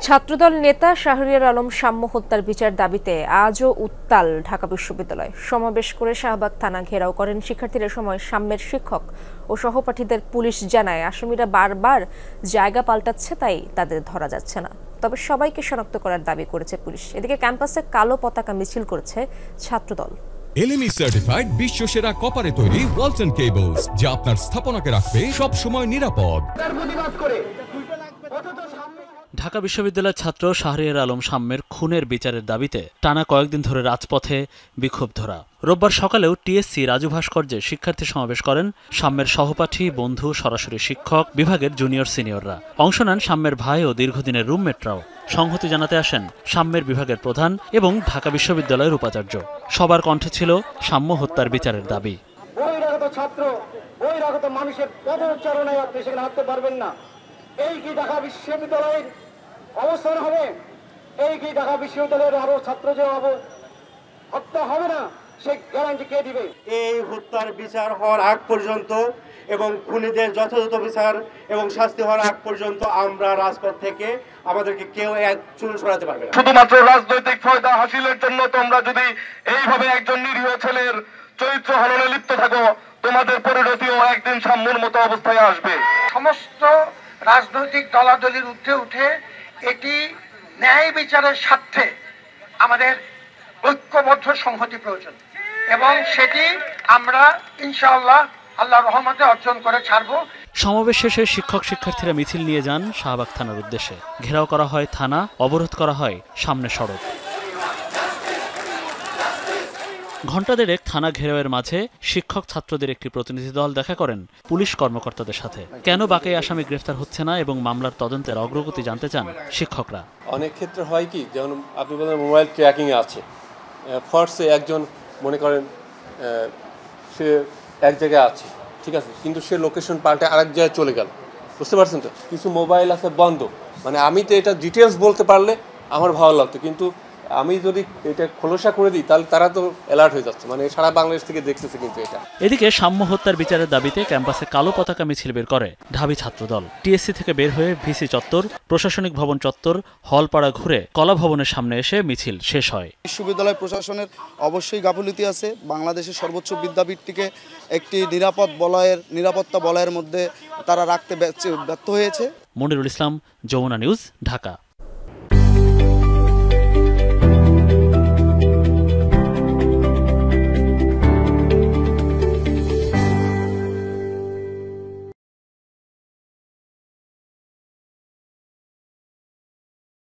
ছাত্রদল নেতা শাহরিয়ার আলম সাম্য হত্যার বিচার দাবিতে আজও উত্তাল ঢাকা বিশ্ববিদ্যালয়। সমাবেশ করে শাহবাগ থানা ঘেরাও করেন শিক্ষার্থীরা। সময় সাম্যের শিক্ষক ও সহপাঠীদের পুলিশ জানায়, আসামিরা বারবার জায়গা পাল্টাচ্ছে, তাই তাদের ধরা যাচ্ছে না। তবে সবাইকে শনাক্ত করার দাবি করেছে পুলিশ। এদিকে ক্যাম্পাসে কালো পতাকা মিছিল করেছে ছাত্রদল। এলএমই সার্টিফাইড বিশ্বসেরা কপারে তৈরি ওয়ালটন কেবলস, যা আপনার স্থাপনাকে রাখবে সব সময় নিরাপদ। ঢাকা বিশ্ববিদ্যালয়ের ছাত্র শাহরিয়ার আলম সাম্যের খুনের বিচারের দাবিতে টানা কয়েকদিন ধরে রাজপথে বিক্ষোভধরা। রোববার সকালেও টিএসসি রাজু ভাস্কর্যে শিক্ষার্থী সমাবেশ করেন সাম্যের সহপাঠী, বন্ধু, সরাসরি শিক্ষক, বিভাগের জুনিয়র সিনিয়ররা। অংশ নেন সাম্যের ভাই ও দীর্ঘদিনের রুমমেটরাও। সংহতি জানাতে আসেন সাম্যের বিভাগের প্রধান এবং ঢাকা বিশ্ববিদ্যালয়ের উপাচার্য। সবার কণ্ঠে ছিল সাম্য হত্যার বিচারের দাবি। বহিরাগত ছাত্র, বহিরাগত মানুষের পদচারণায় আপনি সেখানে হাঁটতে পারবেন না। এই কি ঢাকা বিশ্ববিদ্যালয়ের অবস্থান হবে? এই কি ঢাকা বিশ্ববিদ্যালয়ের আরো ছাত্র যে হত্যা হবে না, সে গ্যারান্টি কে দিবে? এই হত্যার বিচার হওয়ার আগ পর্যন্ত এবং খুনিদের যথাযথ বিচার এবং শাস্তি হওয়ার আগ পর্যন্ত আমরা রাজপথ থেকে আমাদেরকে কেউ এক চুল সরাতে পারবে না। শুধুমাত্র রাজনৈতিক ফায়দা হাসিলের জন্য তোমরা যদি এইভাবে একজন নিরীহ ছেলের চরিত্র হননে লিপ্ত থাকো, তোমাদের পরিণতিও একদিন সাম্যর মতো অবস্থায় আসবে। সমস্ত রাজনৈতিক দলাদলির ঊর্ধ্বে উঠে এটি ন্যায় বিচারের স্বার্থে আমাদের ঐক্যবদ্ধ সংহতি প্রয়োজন এবং সেটি আমরা ইনশাআল্লাহ আল্লাহর রহমতে অর্জন করে ছাড়ব। সমাবেশ শেষে শিক্ষক শিক্ষার্থীরা মিছিল নিয়ে যান শাহবাগ থানার উদ্দেশ্যে। ঘেরাও করা হয় থানা, অবরোধ করা হয় সামনে সড়ক। ঘণ্টা দেড়েক থানা ঘেরাওয়ের মাঝে শিক্ষক ছাত্রদের একটি প্রতিনিধি দল দেখা করেন পুলিশ কর্মকর্তাদের সাথে। কেন বাকি আসামি গ্রেফতার হচ্ছে না এবং মামলার তদন্তের অগ্রগতি জানতে চান শিক্ষকরা। অনেক ক্ষেত্রে হয় কি, যেমন আপনি বলেন মোবাইল ট্র্যাকিংয়ে আছে, ফার্স্টে একজন মনে করেন সে এক জায়গায় আছে, ঠিক আছে, কিন্তু সে লোকেশন পাল্টে আরেক জায়গায় চলে গেল, বুঝতে পারছেন তো? কিছু মোবাইল আছে বন্ধ, মানে আমি তো এটা ডিটেলস বলতে পারলে আমার ভালো লাগতো, কিন্তু আমি যদি এটা খোলসা করে দিই তাহলে তারা তো অ্যালার্ট হয়ে যাচ্ছে, মানে সারা বাংলাদেশ থেকে দেখতেছে। কিন্তু এটা এদিকে সাম্য হত্যার বিচারের দাবিতে ক্যাম্পাসে কালো পতাকা মিছিল বের করে ঢাবি ছাত্রদল। টিএসসি থেকে বের হয়ে ভিসি চত্বর, প্রশাসনিক ভবন চত্বর, হলপাড়া ঘুরে কলা ভবনের সামনে এসে মিছিল শেষ হয়। বিশ্ববিদ্যালয় প্রশাসনের অবশ্যই গাফিলতি আছে। বাংলাদেশের সর্বোচ্চ বিদ্যাপীঠটিকে একটি নিরাপত্তা বলয়ের মধ্যে তারা রাখতে ব্যর্থ হয়েছে। মনিরুল ইসলাম, যমুনা নিউজ, ঢাকা।